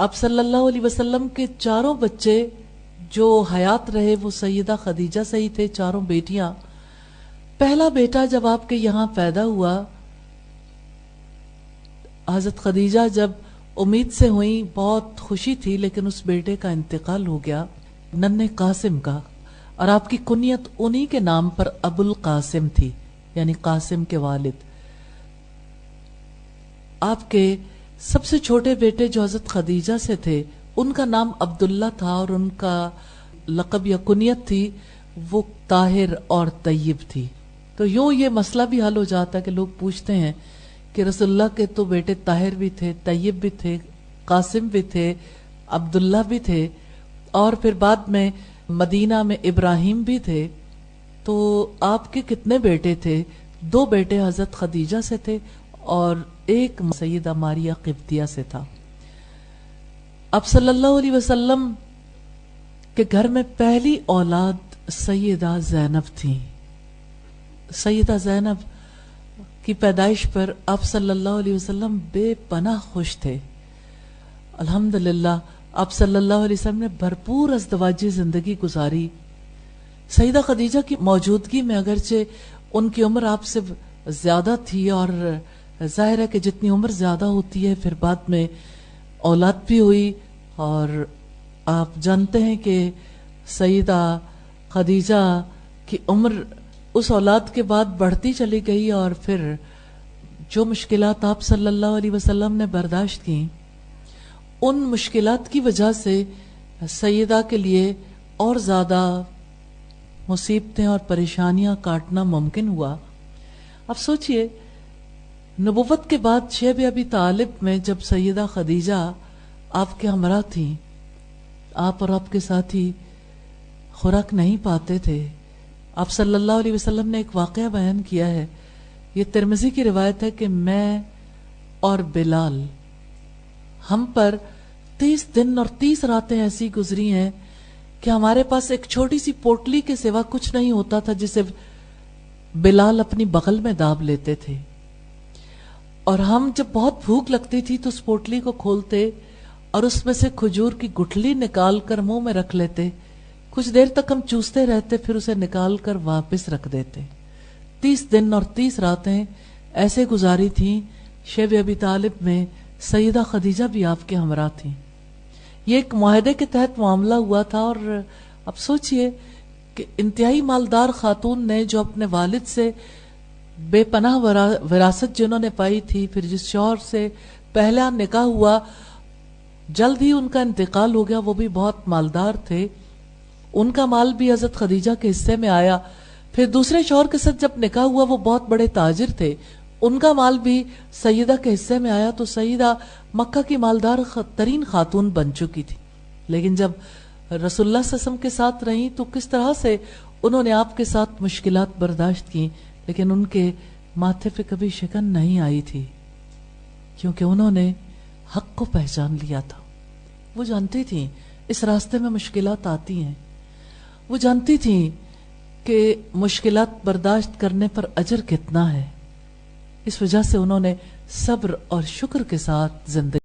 आप सल्लल्लाहु अलैहि वसल्लम के चारों बच्चे जो हयात रहे वो सैयदा खदीजा से ही थे, चारों बेटियां। पहला बेटा जब आपके यहाँ पैदा हुआ, हजरत खदीजा जब उम्मीद से हुई, बहुत खुशी थी, लेकिन उस बेटे का इंतकाल हो गया, नन्हे कासिम का। और आपकी कुनियत उन्हीं के नाम पर अबुल कासिम थी, यानी कासिम के वालिद। आपके सबसे छोटे बेटे जो हजरत खदीजा से थे, उनका नाम अब्दुल्ला था और उनका लक़ब या कुनियत थी वो ताहिर और तय्यब थी। तो यूं ये मसला भी हल हो जाता है कि लोग पूछते हैं कि रसूलुल्लाह के तो बेटे ताहिर भी थे, तय्यब भी थे, कासिम भी थे, अब्दुल्ला भी थे, और फिर बाद में मदीना में इब्राहिम भी थे। तो आपके कितने बेटे थे? 2 बेटे हजरत खदीजा से थे और एक सैयदा मारिया क़िब्तिया से था। अब सल्लल्लाहु अलैहि वसल्लम के घर में पहली औलाद सैयदा ज़ैनब थी। सैयदा ज़ैनब की पैदाइश पर आप सल्लल्लाहु अलैहि वसल्लम बेपनाह खुश थे। अल्हम्दुलिल्लाह आप सल्लल्लाहु अलैहि वसल्लम ने भरपूर अज़दवाजी जिंदगी गुजारी। सैयदा खदीजा की मौजूदगी में अगरचे उनकी उम्र आपसे ज्यादा थी, और जाहिर है कि जितनी उम्र ज्यादा होती है फिर बाद में औलाद भी हुई, और आप जानते हैं कि सैयदा खदीजा की उम्र उस औलाद के बाद बढ़ती चली गई, और फिर जो मुश्किलात आप सल्लल्लाहु अलैहि वसल्लम ने बर्दाश्त की, उन मुश्किलात की वजह से सैयदा के लिए और ज्यादा मुसीबतें और परेशानियां काटना मुमकिन हुआ। अब सोचिए, नबुव्वत के बाद शेब अबी तालिब में जब सैयदा खदीजा आपके हमरा थी, आप और आपके साथी खुराक नहीं पाते थे। आप सल्लल्लाहु अलैहि वसल्लम ने एक वाकया बयान किया है, ये तिरमिज़ी की रिवायत है कि मैं और बिलाल, हम पर 30 दिन और 30 रातें ऐसी गुजरी हैं कि हमारे पास एक छोटी सी पोटली के सिवा कुछ नहीं होता था जिसे बिलाल अपनी बगल में दाब लेते थे। और हम जब बहुत भूख लगती थी तो उस पोटली को खोलते और उसमें से खजूर की गुठली निकाल कर मुंह में रख लेते। कुछ देर तक हम चूसते रहते, फिर उसे निकाल कर वापस रख देते। 30 दिन और 30 रातें ऐसे गुजारी थी। शेब अबी तालिब में सैयदा खदीजा भी आपके हमरा थी। ये एक मुआहदे के तहत मामला हुआ था। और अब सोचिए कि इंतहाई मालदार खातून ने, जो अपने वालिद से बेपनाह विरासत जिन्होंने पाई थी, फिर जिस शौहर से पहला निकाह हुआ, जल्द ही उनका इंतकाल हो गया, वो भी बहुत मालदार थे, उनका माल भी हजरत खदीजा के हिस्से में आया। फिर दूसरे शौहर के साथ जब निकाह हुआ, वो बहुत बड़े ताजिर थे, उनका माल भी सैयदा के हिस्से में आया। तो सैयदा मक्का की मालदार तरीन खातून बन चुकी थी। लेकिन जब रसूलुल्लाह सल्लल्लाहु अलैहि वसल्लम के साथ रही तो किस तरह से उन्होंने आपके साथ मुश्किलात बर्दाश्त की, लेकिन उनके माथे पे कभी शिकन नहीं आई थी, क्योंकि उन्होंने हक को पहचान लिया था। वो जानती थी इस रास्ते में मुश्किलात आती हैं, वो जानती थी कि मुश्किलात बर्दाश्त करने पर अजर कितना है। इस वजह से उन्होंने सब्र और शुक्र के साथ जिंदगी